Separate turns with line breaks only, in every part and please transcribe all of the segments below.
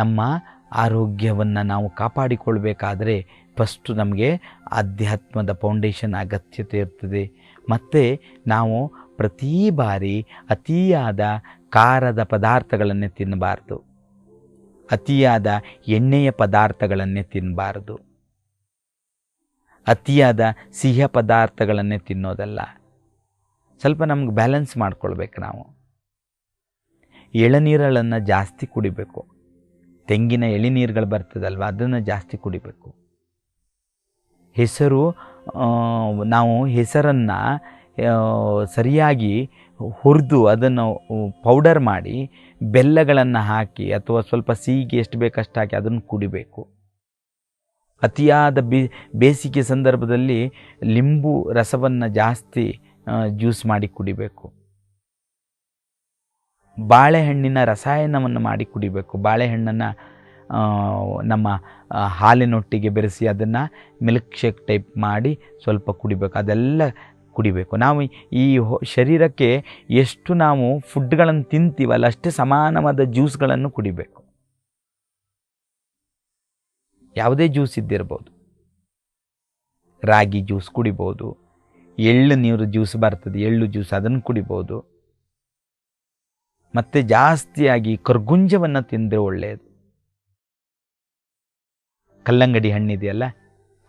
ನಮ್ಮ ಆರೋಗ್ಯವನ್ನು ನಾವು ಕಾಪಾಡಿಕೊಳ್ಬೇಕಾದ್ರೆ ಫಸ್ಟು ನಮಗೆ ಆಧ್ಯಾತ್ಮದ ಫೌಂಡೇಶನ್ ಅಗತ್ಯತೆ ಇರ್ತದೆ. ಮತ್ತು ನಾವು ಪ್ರತಿ ಬಾರಿ ಅತಿಯಾದ ಖಾರದ ಪದಾರ್ಥಗಳನ್ನೇ ತಿನ್ನಬಾರ್ದು, ಅತಿಯಾದ ಎಣ್ಣೆಯ ಪದಾರ್ಥಗಳನ್ನೇ ತಿನ್ನಬಾರ್ದು, ಅತಿಯಾದ ಸಿಹಿ ಪದಾರ್ಥಗಳನ್ನೇ ತಿನ್ನೋದಲ್ಲ. ಸ್ವಲ್ಪ ನಮ್ಗೆ ಬ್ಯಾಲೆನ್ಸ್ ಮಾಡ್ಕೊಳ್ಬೇಕು. ನಾವು ಎಳನೀರುಗಳನ್ನು ಜಾಸ್ತಿ ಕುಡಿಬೇಕು. ತೆಂಗಿನ ಎಳೆನೀರುಗಳು ಬರ್ತದಲ್ವ, ಅದನ್ನು ಜಾಸ್ತಿ ಕುಡಿಬೇಕು. ಹೆಸರು, ನಾವು ಹೆಸರನ್ನು ಸರಿಯಾಗಿ ಹುರಿದು ಅದನ್ನು ಪೌಡರ್ ಮಾಡಿ ಬೆಲ್ಲಗಳನ್ನು ಹಾಕಿ ಅಥವಾ ಸ್ವಲ್ಪ ಸಿಹಿಗೆ ಎಷ್ಟು ಬೇಕಷ್ಟು ಹಾಕಿ ಅದನ್ನು ಕುಡಿಬೇಕು. ಅತಿಯಾದ ಬೇಸಿಗೆ ಸಂದರ್ಭದಲ್ಲಿ ಲಿಂಬು ರಸವನ್ನು ಜಾಸ್ತಿ ಜ್ಯೂಸ್ ಮಾಡಿ ಕುಡಿಬೇಕು. ಬಾಳೆಹಣ್ಣಿನ ರಸಾಯನವನ್ನು ಮಾಡಿ ಕುಡಿಬೇಕು. ಬಾಳೆಹಣ್ಣನ್ನು ನಮ್ಮ ಹಾಲಿನೊಟ್ಟಿಗೆ ಬೆರೆಸಿ ಅದನ್ನು ಮಿಲ್ಕ್ ಶೇಕ್ ಟೈಪ್ ಮಾಡಿ ಸ್ವಲ್ಪ ಕುಡಿಬೇಕು. ಅದೆಲ್ಲ ಕುಡಿಬೇಕು. ನಾವು ಈ ಶರೀರಕ್ಕೆ ಎಷ್ಟು ನಾವು ಫುಡ್ಗಳನ್ನು ತಿಂತೀವಲ್ಲ ಅಷ್ಟೇ ಸಮಾನವಾದ ಜ್ಯೂಸ್ಗಳನ್ನು ಕುಡಿಬೇಕು. ಯಾವುದೇ ಜ್ಯೂಸ್ ಇದ್ದಿರ್ಬೋದು, ರಾಗಿ ಜ್ಯೂಸ್ ಕುಡಿಬೋದು, ಎಳ್ಳು ನೀರು ಜ್ಯೂಸ್ ಬರ್ತದೆ, ಎಳ್ಳು ಜ್ಯೂಸ್ ಅದನ್ನು ಕುಡಿಬೋದು. ಮತ್ತು ಜಾಸ್ತಿಯಾಗಿ ಕರ್ಗುಂಜವನ್ನು ತಿಂದರೆ ಒಳ್ಳೆಯದು. ಕಲ್ಲಂಗಡಿ ಹಣ್ಣಿದೆಯಲ್ಲ,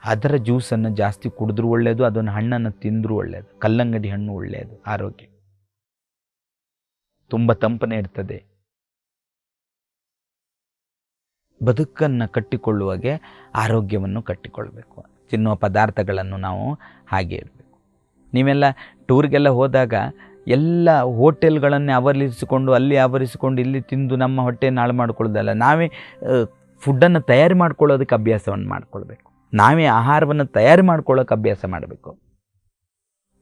ಅದರ ಜ್ಯೂಸನ್ನು ಜಾಸ್ತಿ ಕುಡಿದ್ರೂ ಒಳ್ಳೆಯದು, ಅದನ್ನು ಹಣ್ಣನ್ನು ತಿಂದರೂ ಒಳ್ಳೆಯದು. ಕಲ್ಲಂಗಡಿ ಹಣ್ಣು ಒಳ್ಳೆಯದು, ಆರೋಗ್ಯ ತುಂಬ ತಂಪನೆ ಇರ್ತದೆ. ಬದುಕನ್ನು ಕಟ್ಟಿಕೊಳ್ಳುವಾಗೆ ಆರೋಗ್ಯವನ್ನು ಕಟ್ಟಿಕೊಳ್ಬೇಕು. ತಿನ್ನುವ ಪದಾರ್ಥಗಳನ್ನು ನಾವು ಹಾಗೆ ಇರಬೇಕು. ನೀವೆಲ್ಲ ಟೂರ್ಗೆಲ್ಲ ಹೋದಾಗ ಎಲ್ಲ ಹೋಟೆಲ್ಗಳನ್ನೇ ಆವರಿಸಿಕೊಂಡು ಅಲ್ಲಿ ಆವರಿಸಿಕೊಂಡು ಇಲ್ಲಿ ತಿಂದು ನಮ್ಮ ಹೊಟ್ಟೆಯನ್ನು ಹಾಳು ಮಾಡ್ಕೊಳ್ಳೋದಲ್ಲ, ನಾವೇ ಫುಡ್ಡನ್ನು ತಯಾರು ಮಾಡ್ಕೊಳ್ಳೋದಕ್ಕೆ ಅಭ್ಯಾಸವನ್ನು ಮಾಡ್ಕೊಳ್ಬೇಕು. ನಾವೇ ಆಹಾರವನ್ನು ತಯಾರು ಮಾಡ್ಕೊಳ್ಳೋಕೆ ಅಭ್ಯಾಸ ಮಾಡಬೇಕು.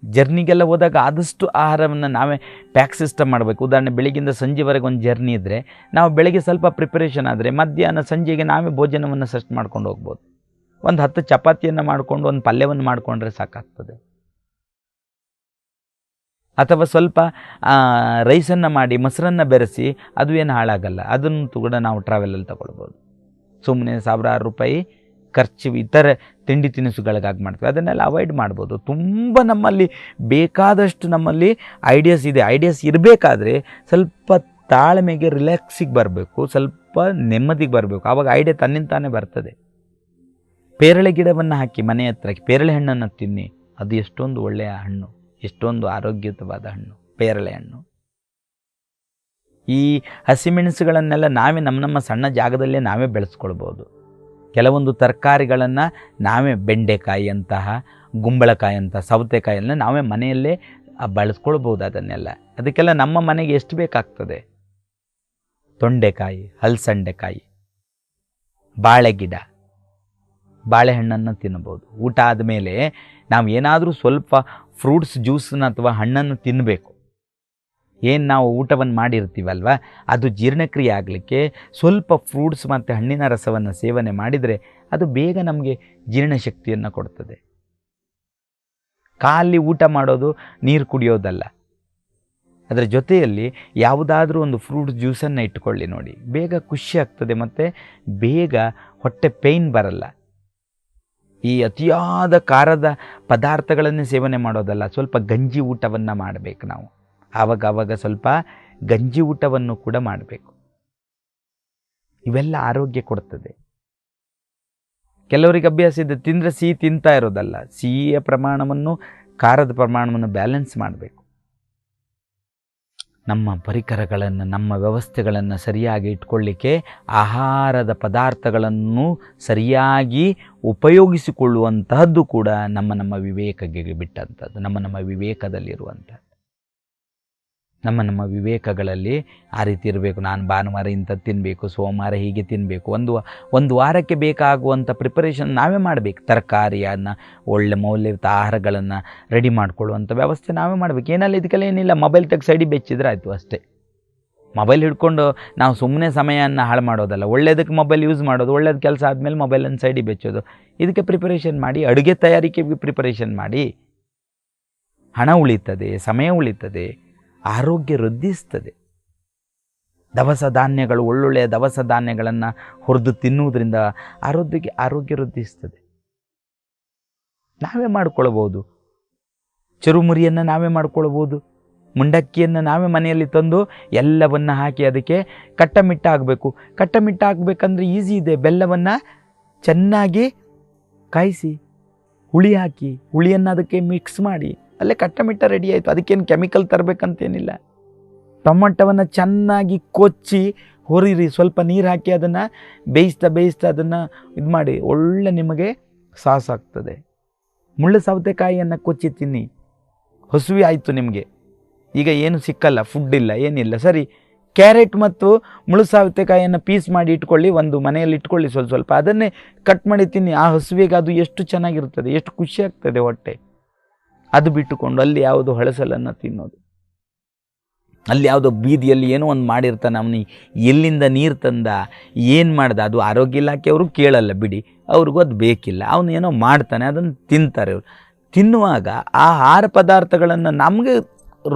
ಜರ್ನಿಗೆಲ್ಲ ಹೋದಾಗ ಆದಷ್ಟು ಆಹಾರವನ್ನು ನಾವೇ ಪ್ಯಾಕ್ ಸಿಸ್ಟಮ್ ಮಾಡಬೇಕು. ಉದಾಹರಣೆ, ಬೆಳಗ್ಗಿಂದ ಸಂಜೆವರೆಗೆ ಒಂದು ಜರ್ನಿ ಇದ್ದರೆ ನಾವು ಬೆಳಗ್ಗೆ ಸ್ವಲ್ಪ ಪ್ರಿಪರೇಷನ್ ಆದರೆ ಮಧ್ಯಾಹ್ನ ಸಂಜೆಗೆ ನಾವೇ ಭೋಜನವನ್ನು ಸೆಟ್ ಮಾಡ್ಕೊಂಡು ಹೋಗ್ಬೋದು. ಒಂದು 10 ಚಪಾತಿಯನ್ನು ಮಾಡಿಕೊಂಡು ಒಂದು ಪಲ್ಯವನ್ನು ಮಾಡಿಕೊಂಡ್ರೆ ಸಾಕಾಗ್ತದೆ. ಅಥವಾ ಸ್ವಲ್ಪ ರೈಸನ್ನು ಮಾಡಿ ಮೊಸರನ್ನು ಬೆರೆಸಿ, ಅದು ಏನು ಹಾಳಾಗಲ್ಲ, ಅದನ್ನು ಕೂಡ ನಾವು ಟ್ರಾವೆಲಲ್ಲಿ ತಗೊಳ್ಬೋದು. ಸುಮ್ಮನೆ ಸಾವಿರಾರು ರೂಪಾಯಿ ಖರ್ಚು ಇತರ ತಿಂಡಿ ತಿನಿಸುಗಳಿಗಾಗಿ ಮಾಡ್ತೀವಿ, ಅದನ್ನೆಲ್ಲ ಅವಾಯ್ಡ್ ಮಾಡ್ಬೋದು. ತುಂಬ ನಮ್ಮಲ್ಲಿ ಬೇಕಾದಷ್ಟು ನಮ್ಮಲ್ಲಿ ಐಡಿಯಾಸ್ ಇದೆ. ಐಡಿಯಾಸ್ ಇರಬೇಕಾದ್ರೆ ಸ್ವಲ್ಪ ತಾಳ್ಮೆಗೆ, ರಿಲ್ಯಾಕ್ಸಿಗೆ ಬರಬೇಕು, ಸ್ವಲ್ಪ ನೆಮ್ಮದಿಗೆ ಬರಬೇಕು. ಆವಾಗ ಐಡಿಯಾ ತನ್ನಿಂತಾನೇ ಬರ್ತದೆ. ಪೇರಳೆ ಗಿಡವನ್ನು ಹಾಕಿ ಮನೆ ಹತ್ರ ಪೇರಳೆ ಹಣ್ಣನ್ನು ತಿನ್ನಿ, ಅದು ಎಷ್ಟೊಂದು ಒಳ್ಳೆಯ ಹಣ್ಣು, ಎಷ್ಟೊಂದು ಆರೋಗ್ಯಯುತವಾದ ಹಣ್ಣು ಪೇರಳೆ ಹಣ್ಣು. ಈ ಹಸಿಮೆಣಸುಗಳನ್ನೆಲ್ಲ ನಾವೇ ನಮ್ಮ ಸಣ್ಣ ಜಾಗದಲ್ಲೇ ನಾವೇ ಬೆಳೆಸ್ಕೊಳ್ಬೋದು. ಕೆಲವೊಂದು ತರಕಾರಿಗಳನ್ನು ನಾವೇ, ಬೆಂಡೆಕಾಯಿಯಂತಹ, ಗುಂಬಳಕಾಯಿಯಂತಹ, ಸೌತೆಕಾಯಿಯನ್ನು ನಾವೇ ಮನೆಯಲ್ಲೇ ಬಳಸ್ಕೊಳ್ಬೋದು. ಅದನ್ನೆಲ್ಲ ಅದಕ್ಕೆಲ್ಲ ನಮ್ಮ ಮನೆಗೆ ಎಷ್ಟು ಬೇಕಾಗ್ತದೆ. ತೊಂಡೆಕಾಯಿ, ಹಲಸಂಡೆಕಾಯಿ, ಬಾಳೆಗಿಡ, ಬಾಳೆಹಣ್ಣನ್ನು ತಿನ್ನಬಹುದು. ಊಟ ಆದಮೇಲೆ ನಾವು ಏನಾದರೂ ಸ್ವಲ್ಪ ಫ್ರೂಟ್ಸ್ ಜ್ಯೂಸನ್ನು ಅಥವಾ ಹಣ್ಣನ್ನು ತಿನ್ನಬೇಕು. ಏನು ನಾವು ಊಟವನ್ನು ಮಾಡಿರ್ತೀವಲ್ವ, ಅದು ಜೀರ್ಣಕ್ರಿಯೆ ಆಗಲಿಕ್ಕೆ ಸ್ವಲ್ಪ ಫ್ರೂಟ್ಸ್ ಮತ್ತು ಹಣ್ಣಿನ ರಸವನ್ನು ಸೇವನೆ ಮಾಡಿದರೆ ಅದು ಬೇಗ ನಮಗೆ ಜೀರ್ಣಶಕ್ತಿಯನ್ನು ಕೊಡ್ತದೆ. ಖಾಲಿ ಊಟ ಮಾಡೋದು, ನೀರು ಕುಡಿಯೋದಲ್ಲ, ಅದರ ಜೊತೆಯಲ್ಲಿ ಯಾವುದಾದ್ರೂ ಒಂದು ಫ್ರೂಟ್ ಜ್ಯೂಸನ್ನು ಇಟ್ಕೊಳ್ಳಿ ನೋಡಿ, ಬೇಗ ಖುಷಿ ಆಗ್ತದೆ ಮತ್ತು ಬೇಗ ಹೊಟ್ಟೆ ಪೇಯ್ನ್ ಬರಲ್ಲ. ಈ ಅತಿಯಾದ ಖಾರದ ಪದಾರ್ಥಗಳನ್ನೇ ಸೇವನೆ ಮಾಡೋದಲ್ಲ, ಸ್ವಲ್ಪ ಗಂಜಿ ಊಟವನ್ನು ಮಾಡಬೇಕು ನಾವು. ಆವಾಗ ಸ್ವಲ್ಪ ಗಂಜಿ ಊಟವನ್ನು ಕೂಡ ಮಾಡಬೇಕು. ಇವೆಲ್ಲ ಆರೋಗ್ಯ ಕೊಡ್ತದೆ. ಕೆಲವರಿಗೆ ಅಭ್ಯಾಸ ಇದೆ, ತಿಂದರೆ ಸಿಹಿ ತಿಂತಾ ಇರೋದಲ್ಲ, ಸಿಹಿಯ ಪ್ರಮಾಣವನ್ನು, ಖಾರದ ಪ್ರಮಾಣವನ್ನು ಬ್ಯಾಲೆನ್ಸ್ ಮಾಡಬೇಕು. ನಮ್ಮ ಪರಿಕರಗಳನ್ನು, ನಮ್ಮ ವ್ಯವಸ್ಥೆಗಳನ್ನು ಸರಿಯಾಗಿ ಇಟ್ಕೊಳ್ಳಿಕ್ಕೆ ಆಹಾರದ ಪದಾರ್ಥಗಳನ್ನು ಸರಿಯಾಗಿ ಉಪಯೋಗಿಸಿಕೊಳ್ಳುವಂತಹದ್ದು ಕೂಡ ನಮ್ಮ ವಿವೇಕಕ್ಕೆ ಬಿಟ್ಟಂಥದ್ದು, ನಮ್ಮ ವಿವೇಕದಲ್ಲಿರುವಂಥದ್ದು. ನಮ್ಮ ವಿವೇಕಗಳಲ್ಲಿ ಆ ರೀತಿ ಇರಬೇಕು. ನಾನು ಭಾನುವಾರ ಇಂಥದ್ದು ತಿನ್ನಬೇಕು, ಸೋಮವಾರ ಹೀಗೆ ತಿನ್ನಬೇಕು. ಒಂದು ವಾರಕ್ಕೆ ಬೇಕಾಗುವಂಥ ಪ್ರಿಪರೇಷನ್ ನಾವೇ ಮಾಡಬೇಕು. ತರಕಾರಿಯನ್ನು, ಒಳ್ಳೆ ಮೌಲ್ಯಯುತ ಆಹಾರಗಳನ್ನು ರೆಡಿ ಮಾಡಿಕೊಳ್ಳುವಂಥ ವ್ಯವಸ್ಥೆ ನಾವೇ ಮಾಡಬೇಕು. ಇದಕ್ಕೆಲ್ಲ ಏನಿಲ್ಲ, ಮೊಬೈಲ್ ತೆಗೆದು ಸೈಡಿಗೆ ಬೆಚ್ಚಿದ್ರೆ ಆಯಿತು ಅಷ್ಟೇ. ಮೊಬೈಲ್ ಹಿಡ್ಕೊಂಡು ನಾವು ಸುಮ್ಮನೆ ಸಮಯವನ್ನು ಹಾಳು ಮಾಡೋದಲ್ಲ, ಒಳ್ಳೆಯದಕ್ಕೆ ಮೊಬೈಲ್ ಯೂಸ್ ಮಾಡೋದು, ಒಳ್ಳೆಯದು ಕೆಲಸ ಆದಮೇಲೆ ಮೊಬೈಲನ್ನು ಸೈಡಿಗೆ ಬೆಚ್ಚೋದು. ಇದಕ್ಕೆ ಪ್ರಿಪರೇಷನ್ ಮಾಡಿ, ಅಡುಗೆ ತಯಾರಿಕೆಗೆ ಪ್ರಿಪರೇಷನ್ ಮಾಡಿ. ಹಣ ಉಳಿತದೆ, ಸಮಯ ಉಳಿತದೆ, ಆರೋಗ್ಯ ವೃದ್ಧಿಸ್ತದೆ. ದವಸ ಧಾನ್ಯಗಳು, ಒಳ್ಳೊಳ್ಳೆಯ ದವಸ ಧಾನ್ಯಗಳನ್ನು ಹುರಿದು ತಿನ್ನುವುದರಿಂದ ಆರೋಗ್ಯ ವೃದ್ಧಿಸ್ತದೆ. ನಾವೇ ಮಾಡ್ಕೊಳ್ಬೋದು. ಚುರುಮುರಿಯನ್ನು ನಾವೇ ಮಾಡ್ಕೊಳ್ಬೋದು. ಮುಂಡಕ್ಕಿಯನ್ನು ನಾವೇ ಮನೆಯಲ್ಲಿ ತಂದು ಎಲ್ಲವನ್ನು ಹಾಕಿ ಅದಕ್ಕೆ ಕಟ್ಟಮಿಟ್ಟ ಆಗಬೇಕು. ಕಟ್ಟಮಿಟ್ಟ ಆಗಬೇಕಂದ್ರೆ ಈಸಿ ಇದೆ. ಬೆಲ್ಲವನ್ನು ಚೆನ್ನಾಗಿ ಕಾಯಿಸಿ ಹುಳಿ ಹಾಕಿ, ಹುಳಿಯನ್ನು ಅದಕ್ಕೆ ಮಿಕ್ಸ್ ಮಾಡಿ ಅಲ್ಲೇ ಕಟ್ಟಮಿಟ್ಟ ರೆಡಿ ಆಯಿತು. ಅದಕ್ಕೇನು ಕೆಮಿಕಲ್ ತರಬೇಕಂತೇನಿಲ್ಲ. ಟೊಮೊಟೊವನ್ನು ಚೆನ್ನಾಗಿ ಕೊಚ್ಚಿ ಹುರಿರಿ, ಸ್ವಲ್ಪ ನೀರು ಹಾಕಿ ಅದನ್ನು ಬೇಯಿಸ್ತಾ ಅದನ್ನು ಇದು ಮಾಡಿ, ಒಳ್ಳೆ ನಿಮಗೆ ಸಾಸ್ ಆಗ್ತದೆ. ಮುಳ್ಳು ಸೌತೆಕಾಯಿಯನ್ನು ಕೊಚ್ಚಿ ತಿನ್ನಿ, ಹಸುವೆ ಆಯಿತು ನಿಮಗೆ. ಈಗ ಏನು ಸಿಕ್ಕಲ್ಲ, ಫುಡ್ ಇಲ್ಲ, ಏನಿಲ್ಲ, ಸರಿ ಕ್ಯಾರೆಟ್ ಮತ್ತು ಮುಳ್ಳು ಸೌತೆಕಾಯಿಯನ್ನು ಪೀಸ್ ಮಾಡಿ ಇಟ್ಕೊಳ್ಳಿ, ಒಂದು ಮನೆಯಲ್ಲಿ ಇಟ್ಕೊಳ್ಳಿ, ಸ್ವಲ್ಪ ಅದನ್ನೇ ಕಟ್ ಮಾಡಿ ತಿನ್ನಿ. ಆ ಹಸುವಿಗೆ ಅದು ಎಷ್ಟು ಚೆನ್ನಾಗಿರ್ತದೆ, ಎಷ್ಟು ಖುಷಿ ಆಗ್ತದೆ ಹೊಟ್ಟೆ. ಅದು ಬಿಟ್ಟುಕೊಂಡು ಅಲ್ಲಿ ಯಾವುದೋ ಹಳಸಲನ್ನು ತಿನ್ನೋದು, ಅಲ್ಲಿ ಯಾವುದೋ ಬೀದಿಯಲ್ಲಿ ಏನೋ ಒಂದು ಮಾಡಿರ್ತಾನೆ, ಅವನು ಎಲ್ಲಿಂದ ನೀರು ತಂದ, ಏನು ಮಾಡ್ದ, ಅದು ಆರೋಗ್ಯ ಇಲಾಖೆಯವರು ಕೇಳಲ್ಲ ಬಿಡಿ, ಅವ್ರಿಗೂ ಅದು ಬೇಕಿಲ್ಲ. ಅವನು ಏನೋ ಮಾಡ್ತಾನೆ, ಅದನ್ನು ತಿಂತಾರೆ ಅವರು. ತಿನ್ನುವಾಗ ಆ ಆಹಾರ ಪದಾರ್ಥಗಳನ್ನು ನಮಗೆ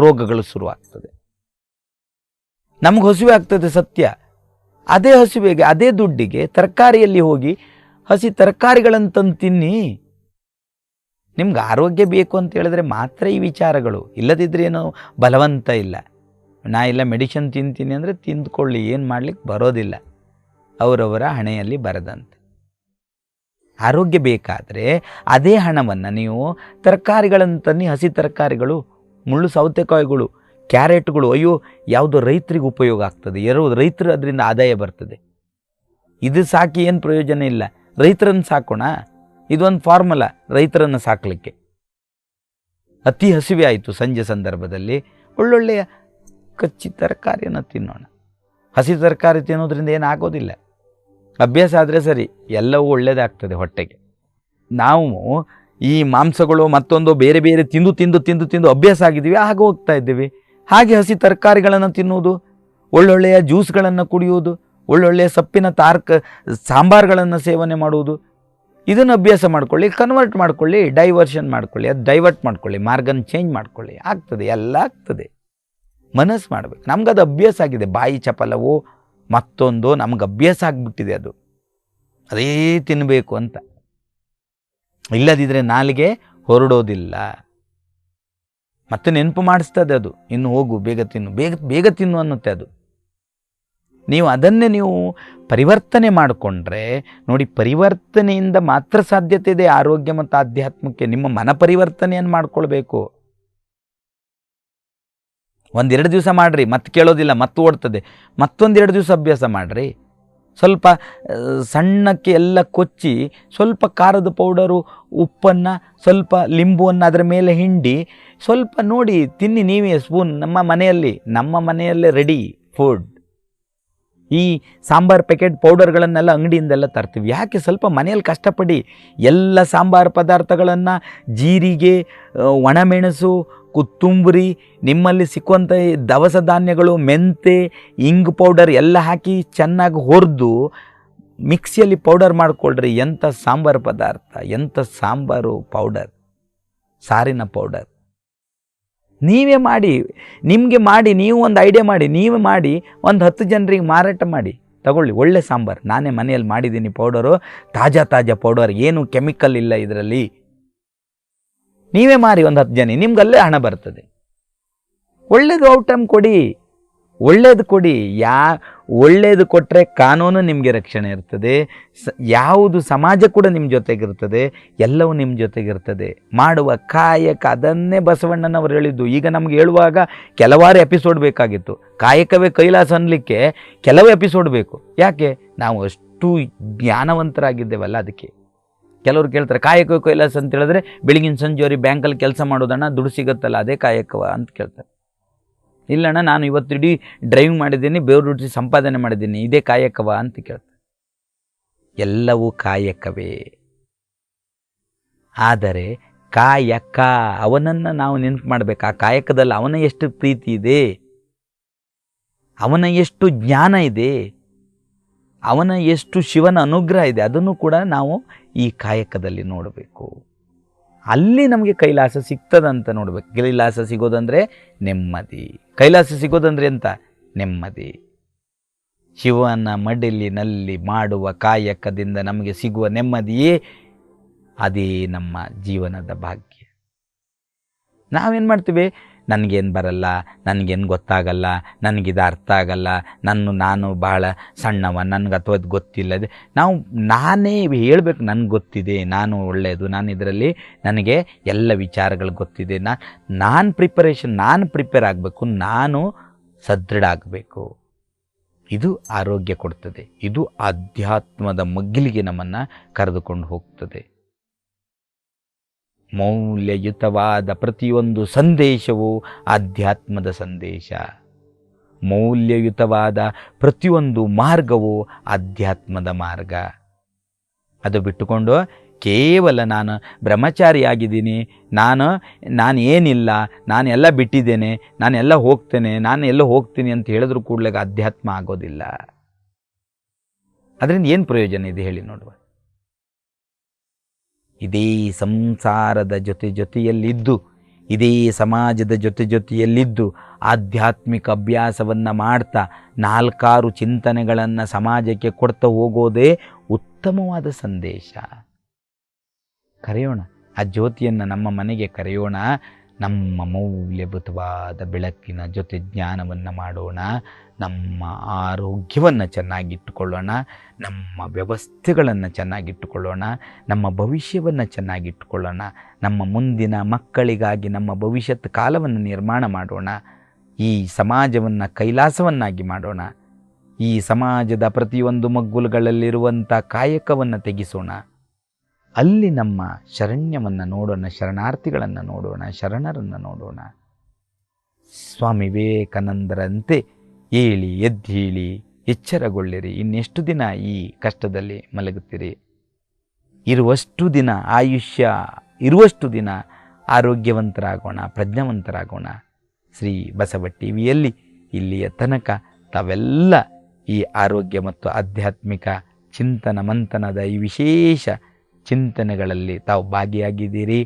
ರೋಗಗಳು ಶುರುವಾಗ್ತದೆ, ನಮ್ಗೆ ಹಸಿವೆ ಆಗ್ತದೆ ಸತ್ಯ. ಅದೇ ಹಸಿವೆಗೆ, ಅದೇ ದುಡ್ಡಿಗೆ ತರಕಾರಿಯಲ್ಲಿ ಹೋಗಿ ಹಸಿ ತರಕಾರಿಗಳನ್ನು ತಂದು ತಿನ್ನಿ. ನಿಮ್ಗೆ ಆರೋಗ್ಯ ಬೇಕು ಅಂತ ಹೇಳಿದ್ರೆ ಮಾತ್ರ ಈ ವಿಚಾರಗಳು, ಇಲ್ಲದಿದ್ದರೆ ಏನೋ ಬಲವಂತ ಇಲ್ಲ. ನಾ ಇಲ್ಲ ಮೆಡಿಸಿನ್ ತಿಂತೀನಿ ಅಂದರೆ ತಿಂದ್ಕೊಳ್ಳಿ, ಏನು ಮಾಡ್ಲಿಕ್ಕೆ ಬರೋದಿಲ್ಲ, ಅವರವರ ಹಣೆಯಲ್ಲಿ ಬರದಂತೆ. ಆರೋಗ್ಯ ಬೇಕಾದರೆ ಅದೇ ಹಣವನ್ನು ನೀವು ತರಕಾರಿಗಳನ್ನು ತನ್ನಿ, ಹಸಿ ತರಕಾರಿಗಳು, ಮುಳ್ಳು ಸೌತೆಕಾಯಿಗಳು, ಕ್ಯಾರೆಟ್ಗಳು. ಅಯ್ಯೋ, ಯಾವುದೋ ರೈತರಿಗೆ ಉಪಯೋಗ ಆಗ್ತದೆ, ರೈತರು ಅದರಿಂದ ಆದಾಯ ಬರ್ತದೆ. ಇದು ಸಾಕಿ ಏನು ಪ್ರಯೋಜನ ಇಲ್ಲ, ರೈತರನ್ನು ಸಾಕೋಣ. ಇದೊಂದು ಫಾರ್ಮುಲಾ ರೈತರನ್ನು ಸಾಕಲಿಕ್ಕೆ. ಅತಿ ಹಸಿವೆ ಆಯಿತು ಸಂಜೆ ಸಂದರ್ಭದಲ್ಲಿ, ಒಳ್ಳೊಳ್ಳೆಯ ಕಚ್ಚಿ ತರಕಾರಿಯನ್ನು ತಿನ್ನೋಣ. ಹಸಿ ತರಕಾರಿ ತಿನ್ನೋದ್ರಿಂದ ಏನಾಗೋದಿಲ್ಲ, ಅಭ್ಯಾಸ ಆದರೆ ಸರಿ, ಎಲ್ಲವೂ ಒಳ್ಳೆಯದಾಗ್ತದೆ ಹೊಟ್ಟೆಗೆ. ನಾವು ಈ ಮಾಂಸಗಳು ಮತ್ತೊಂದು ಬೇರೆ ಬೇರೆ ತಿಂದು ತಿಂದು ತಿಂದು ತಿಂದು ಅಭ್ಯಾಸ ಆಗಿದ್ದೀವಿ, ಹಾಗೆ ಹೋಗ್ತಾ ಇದ್ದೀವಿ. ಹಾಗೆ ಹಸಿ ತರಕಾರಿಗಳನ್ನು ತಿನ್ನುವುದು, ಒಳ್ಳೊಳ್ಳೆಯ ಜ್ಯೂಸ್ಗಳನ್ನು ಕುಡಿಯುವುದು, ಒಳ್ಳೊಳ್ಳೆಯ ಸೊಪ್ಪಿನ ಸಾಂಬಾರುಗಳನ್ನು ಸೇವನೆ ಮಾಡುವುದು, ಇದನ್ನು ಅಭ್ಯಾಸ ಮಾಡ್ಕೊಳ್ಳಿ, ಕನ್ವರ್ಟ್ ಮಾಡ್ಕೊಳ್ಳಿ, ಡೈವರ್ಷನ್ ಮಾಡ್ಕೊಳ್ಳಿ, ಅದು ಡೈವರ್ಟ್ ಮಾಡ್ಕೊಳ್ಳಿ, ಮಾರ್ಗನ ಚೇಂಜ್ ಮಾಡ್ಕೊಳ್ಳಿ. ಆಗ್ತದೆ, ಎಲ್ಲ ಆಗ್ತದೆ. ಮನಸ್ಸು ಮಾಡಬೇಕು. ನಮ್ಗದು ಅಭ್ಯಾಸ ಆಗಿದೆ, ಬಾಯಿ ಚಪಲವೋ ಮತ್ತೊಂದು ನಮ್ಗೆ ಅಭ್ಯಾಸ ಆಗಿಬಿಟ್ಟಿದೆ, ಅದು ಅದೇ ತಿನ್ನಬೇಕು ಅಂತ. ಇಲ್ಲದಿದ್ದರೆ ನಾಲಿಗೆ ಹೊರಡೋದಿಲ್ಲ, ಮತ್ತೆ ನೆನಪು ಮಾಡಿಸ್ತದೆ ಅದು, ಇನ್ನು ಹೋಗು, ಬೇಗ ತಿನ್ನು, ಬೇಗ ತಿನ್ನು ಅನ್ನುತ್ತೆ ಅದು. ನೀವು ಅದನ್ನೇ ನೀವು ಪರಿವರ್ತನೆ ಮಾಡಿಕೊಂಡ್ರೆ ನೋಡಿ, ಪರಿವರ್ತನೆಯಿಂದ ಮಾತ್ರ ಸಾಧ್ಯತೆ ಇದೆ ಆರೋಗ್ಯ ಮತ್ತು ಆಧ್ಯಾತ್ಮಕ್ಕೆ. ನಿಮ್ಮ ಮನ ಪರಿವರ್ತನೆಯನ್ನು ಮಾಡ್ಕೊಳ್ಬೇಕು. 1-2 ದಿವಸ ಮಾಡಿರಿ, ಮತ್ತೆ ಕೇಳೋದಿಲ್ಲ, ಮತ್ತೆ ಓಡ್ತದೆ. ಮತ್ತೊಂದು 2 ದಿವಸ ಅಭ್ಯಾಸ ಮಾಡಿರಿ. ಸ್ವಲ್ಪ ಸಣ್ಣಕ್ಕೆ ಎಲ್ಲ ಕೊಚ್ಚಿ, ಸ್ವಲ್ಪ ಖಾರದ ಪೌಡರು, ಉಪ್ಪನ್ನು, ಸ್ವಲ್ಪ ಲಿಂಬುವನ್ನು ಅದರ ಮೇಲೆ ಹಿಂಡಿ ಸ್ವಲ್ಪ ನೋಡಿ ತಿನ್ನಿ ನೀವೇ ಸ್ಪೂನ್. ನಮ್ಮ ಮನೆಯಲ್ಲೇ ರೆಡಿ ಫುಡ್. ಈ ಸಾಂಬಾರು ಪ್ಯಾಕೆಟ್ ಪೌಡರ್ಗಳನ್ನೆಲ್ಲ ಅಂಗಡಿಯಿಂದೆಲ್ಲ ತರ್ತೀವಿ. ಯಾಕೆ? ಸ್ವಲ್ಪ ಮನೆಯಲ್ಲಿ ಕಷ್ಟಪಡಿ. ಎಲ್ಲ ಸಾಂಬಾರು ಪದಾರ್ಥಗಳನ್ನು ಜೀರಿಗೆ, ಒಣಮೆಣಸು, ಕೊತ್ತಂಬರಿ, ನಿಮ್ಮಲ್ಲಿ ಸಿಕ್ಕುವಂಥ ದವಸ ಧಾನ್ಯಗಳು, ಮೆಂತೆ, ಇಂಗು ಪೌಡರ್ ಎಲ್ಲ ಹಾಕಿ ಚೆನ್ನಾಗಿ ಹುರಿದು ಮಿಕ್ಸಿಯಲ್ಲಿ ಪೌಡರ್ ಮಾಡಿಕೊಳ್ಳ್ರಿ. ಎಂಥ ಸಾಂಬಾರು ಪದಾರ್ಥ, ಎಂಥ ಸಾಂಬಾರು ಪೌಡರ್, ಸಾರಿನ ಪೌಡರ್. ನೀವೇ ಮಾಡಿ, ನಿಮಗೆ ಮಾಡಿ, ನೀವು ಒಂದು ಐಡಿಯಾ ಮಾಡಿ, ನೀವೇ ಮಾಡಿ ಒಂದು 10 ಜನರಿಗೆ ಮಾರಾಟ ಮಾಡಿ. ತಗೊಳ್ಳಿ, ಒಳ್ಳೆ ಸಾಂಬಾರು, ನಾನೇ ಮನೆಯಲ್ಲಿ ಮಾಡಿದ್ದೀನಿ ಪೌಡರು, ತಾಜಾ ಪೌಡರ್, ಏನು ಕೆಮಿಕಲ್ ಇಲ್ಲ ಇದರಲ್ಲಿ. ನೀವೇ ಮಾರಿ ಒಂದು 10 ಜನ, ನಿಮ್ಗಲ್ಲೇ ಹಣ ಬರ್ತದೆ. ಒಳ್ಳೇದು ಔಟಮ್ ಕೊಡಿ, ಒಳ್ಳೇದು ಕೊಡಿ. ಒಳ್ಳೇದು ಕೊಟ್ಟರೆ ಕಾನೂನು ನಿಮಗೆ ರಕ್ಷಣೆ ಇರ್ತದೆ, ಯಾವುದು ಸಮಾಜ ಕೂಡ ನಿಮ್ಮ ಜೊತೆಗಿರ್ತದೆ, ಎಲ್ಲವೂ ನಿಮ್ಮ ಜೊತೆಗಿರ್ತದೆ. ಮಾಡುವ ಕಾಯಕ, ಅದನ್ನೇ ಬಸವಣ್ಣನವರು ಹೇಳಿದ್ದು. ಈಗ ನಮ್ಗೆ ಹೇಳುವಾಗ ಕೆಲವಾರು ಎಪಿಸೋಡ್ ಬೇಕಾಗಿತ್ತು. ಕಾಯಕವೇ ಕೈಲಾಸ ಅನ್ನಲಿಕ್ಕೆ ಕೆಲವು ಎಪಿಸೋಡ್ ಬೇಕು. ಯಾಕೆ? ನಾವು ಅಷ್ಟು ಜ್ಞಾನವಂತರಾಗಿದ್ದೇವಲ್ಲ, ಅದಕ್ಕೆ. ಕೆಲವರು ಕೇಳ್ತಾರೆ ಕಾಯಕವೇ ಕೈಲಾಸ ಅಂತ ಹೇಳಿದ್ರೆ ಬೆಳಗಿನ ಸಂಜೆವರೆಗೆ ಬ್ಯಾಂಕಲ್ಲಿ ಕೆಲಸ ಮಾಡೋದಣ್ಣ, ದುಡ್ಡು ಸಿಗುತ್ತಲ್ಲ, ಅದೇ ಕಾಯಕವ ಅಂತ ಕೇಳ್ತಾರೆ. ಇಲ್ಲಣ್ಣ, ನಾನು ಇವತ್ತಿಡೀ ಡ್ರೈವಿಂಗ್ ಮಾಡಿದ್ದೀನಿ, ಬೇರೆ ದುಡ್ಡು ಸಂಪಾದನೆ ಮಾಡಿದ್ದೀನಿ, ಇದೇ ಕಾಯಕವ ಅಂತ ಕೇಳ್ತಾರೆ. ಎಲ್ಲವೂ ಕಾಯಕವೇ. ಆದರೆ ಕಾಯಕ, ಅವನನ್ನು ನಾವು ನೆನಪು ಮಾಡಬೇಕು. ಆ ಕಾಯಕದಲ್ಲಿ ಅವನ ಎಷ್ಟು ಪ್ರೀತಿ ಇದೆ, ಅವನ ಎಷ್ಟು ಜ್ಞಾನ ಇದೆ, ಅವನ ಎಷ್ಟು ಶಿವನ ಅನುಗ್ರಹ ಇದೆ, ಅದನ್ನು ಕೂಡ ನಾವು ಈ ಕಾಯಕದಲ್ಲಿ ನೋಡಬೇಕು. ಅಲ್ಲಿ ನಮಗೆ ಕೈಲಾಸ ಸಿಗ್ತದಂತ ನೋಡಬೇಕು. ಕೈಲಾಸ ಸಿಗೋದಂದರೆ ನೆಮ್ಮದಿ. ಕೈಲಾಸ ಸಿಗೋದಂದ್ರೆ ಎಂತ? ನೆಮ್ಮದಿ. ಶಿವನ ಮಡಿಲಿನಲ್ಲಿ ಮಾಡುವ ಕಾಯಕದಿಂದ ನಮಗೆ ಸಿಗುವ ನೆಮ್ಮದಿಯೇ ಅದೇ ನಮ್ಮ ಜೀವನದ ಭಾಗ್ಯ. ನಾವೇನು ಮಾಡ್ತೀವಿ, ನನಗೇನು ಬರಲ್ಲ, ನನಗೇನು ಗೊತ್ತಾಗಲ್ಲ, ನನಗಿದು ಅರ್ಥ ಆಗಲ್ಲ, ನಾನು ಬಹಳ ಸಣ್ಣವ, ನನಗೆ ಅಥವಾ ಅದು ಗೊತ್ತಿಲ್ಲ. ನಾವು ನಾನೇ ಹೇಳಬೇಕು, ನನಗೆ ಗೊತ್ತಿದೆ, ನಾನು ಒಳ್ಳೆಯದು, ನಾನು ಇದರಲ್ಲಿ ನನಗೆ ಎಲ್ಲ ವಿಚಾರಗಳು ಗೊತ್ತಿದೆ, ನಾನು ಪ್ರಿಪೇರ್ ಆಗಬೇಕು, ನಾನು ಸದೃಢ ಆಗಬೇಕು. ಇದು ಆರೋಗ್ಯ ಕೊಡ್ತದೆ. ಇದು ಆಧ್ಯಾತ್ಮದ ಮಗ್ಗಿಲಿಗೆ ನಮ್ಮನ್ನು ಕರೆದುಕೊಂಡು ಹೋಗ್ತದೆ. ಮೌಲ್ಯಯುತವಾದ ಪ್ರತಿಯೊಂದು ಸಂದೇಶವು ಆಧ್ಯಾತ್ಮದ ಸಂದೇಶ. ಮೌಲ್ಯಯುತವಾದ ಪ್ರತಿಯೊಂದು ಮಾರ್ಗವು ಆಧ್ಯಾತ್ಮದ ಮಾರ್ಗ. ಅದು ಬಿಟ್ಟುಕೊಂಡು ಕೇವಲ ನಾನು ಬ್ರಹ್ಮಚಾರಿಯಾಗಿದ್ದೀನಿ, ನಾನು ಏನಿಲ್ಲ, ನಾನೆಲ್ಲ ಬಿಟ್ಟಿದ್ದೇನೆ, ನಾನೆಲ್ಲ ಹೋಗ್ತೀನಿ ಅಂತ ಹೇಳಿದ್ರು ಕೂಡಲೇ ಅಧ್ಯಾತ್ಮ ಆಗೋದಿಲ್ಲ. ಅದರಿಂದ ಏನು ಪ್ರಯೋಜನ ಇದೆ ಹೇಳಿ ನೋಡುವ. ಇದೇ ಸಂಸಾರದ ಜೊತೆಯಲ್ಲಿದ್ದು, ಇದೇ ಸಮಾಜದ ಜೊತೆಯಲ್ಲಿದ್ದು ಆಧ್ಯಾತ್ಮಿಕ ಅಭ್ಯಾಸವನ್ನು ಮಾಡ್ತಾ 4 ಚಿಂತನೆಗಳನ್ನು ಸಮಾಜಕ್ಕೆ ಕೊಡ್ತಾ ಹೋಗೋದೇ ಉತ್ತಮವಾದ ಸಂದೇಶ. ಕರೆಯೋಣ, ಆ ಜ್ಯೋತಿಯನ್ನು ನಮ್ಮ ಮನೆಗೆ ಕರೆಯೋಣ. ನಮ್ಮ ಮೌಲ್ಯಭೂತವಾದ ಬೆಳಕಿನ ಜೊತೆ ಜ್ಞಾನವನ್ನು ಮಾಡೋಣ. ನಮ್ಮ ಆರೋಗ್ಯವನ್ನು ಚೆನ್ನಾಗಿಟ್ಟುಕೊಳ್ಳೋಣ, ನಮ್ಮ ವ್ಯವಸ್ಥೆಗಳನ್ನು ಚೆನ್ನಾಗಿಟ್ಟುಕೊಳ್ಳೋಣ, ನಮ್ಮ ಭವಿಷ್ಯವನ್ನು ಚೆನ್ನಾಗಿಟ್ಟುಕೊಳ್ಳೋಣ. ನಮ್ಮ ಮುಂದಿನ ಮಕ್ಕಳಿಗಾಗಿ ನಮ್ಮ ಭವಿಷ್ಯತ್ ಕಾಲವನ್ನು ನಿರ್ಮಾಣ ಮಾಡೋಣ. ಈ ಸಮಾಜವನ್ನು ಕೈಲಾಸವನ್ನಾಗಿ ಮಾಡೋಣ. ಈ ಸಮಾಜದ ಪ್ರತಿಯೊಂದು ಮಗ್ಗುಲುಗಳಲ್ಲಿರುವಂಥ ಕಾಯಕವನ್ನು ತೆಗೆಸೋಣ. ಅಲ್ಲಿ ನಮ್ಮ ಶರಣ್ಯವನ್ನು ನೋಡೋಣ, ಶರಣಾರ್ಥಿಗಳನ್ನು ನೋಡೋಣ, ಶರಣರನ್ನು ನೋಡೋಣ. ಸ್ವಾಮಿ ವಿವೇಕಾನಂದರಂತೆ ಏಳಿ ಎದ್ದೇಳಿ ಎಚ್ಚರಗೊಳ್ಳಿರಿ. ಇನ್ನೆಷ್ಟು ದಿನ ಈ ಕಷ್ಟದಲ್ಲಿ ಮಲಗುತ್ತೀರಿ? ಇರುವಷ್ಟು ದಿನ ಆಯುಷ್ಯ ಇರುವಷ್ಟು ದಿನ ಆರೋಗ್ಯವಂತರಾಗೋಣ, ಪ್ರಜ್ಞಾವಂತರಾಗೋಣ. ಶ್ರೀ ಬಸವ ಟಿವಿಯಲ್ಲಿ ಇಲ್ಲಿಯ ತನಕ ತಾವೆಲ್ಲ ಈ ಆರೋಗ್ಯ ಮತ್ತು ಆಧ್ಯಾತ್ಮಿಕ ಚಿಂತನ ಮಂಥನದ ಈ ವಿಶೇಷ ಚಿಂತನೆಗಳಲ್ಲಿ ತಾವು ಭಾಗಿಯಾಗಿದ್ದೀರಿ.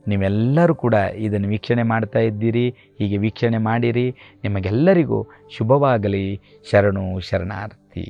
ನೀವೆಲ್ಲರೂ ಕೂಡ ಇದನ್ನು ವೀಕ್ಷಣೆ ಮಾಡ್ತಾ ಇದ್ದೀರಿ. ಹೀಗೆ ವೀಕ್ಷಣೆ ಮಾಡಿರಿ. ನಿಮಗೆಲ್ಲರಿಗೂ ಶುಭವಾಗಲಿ. ಶರಣು ಶರಣಾರ್ಥಿ.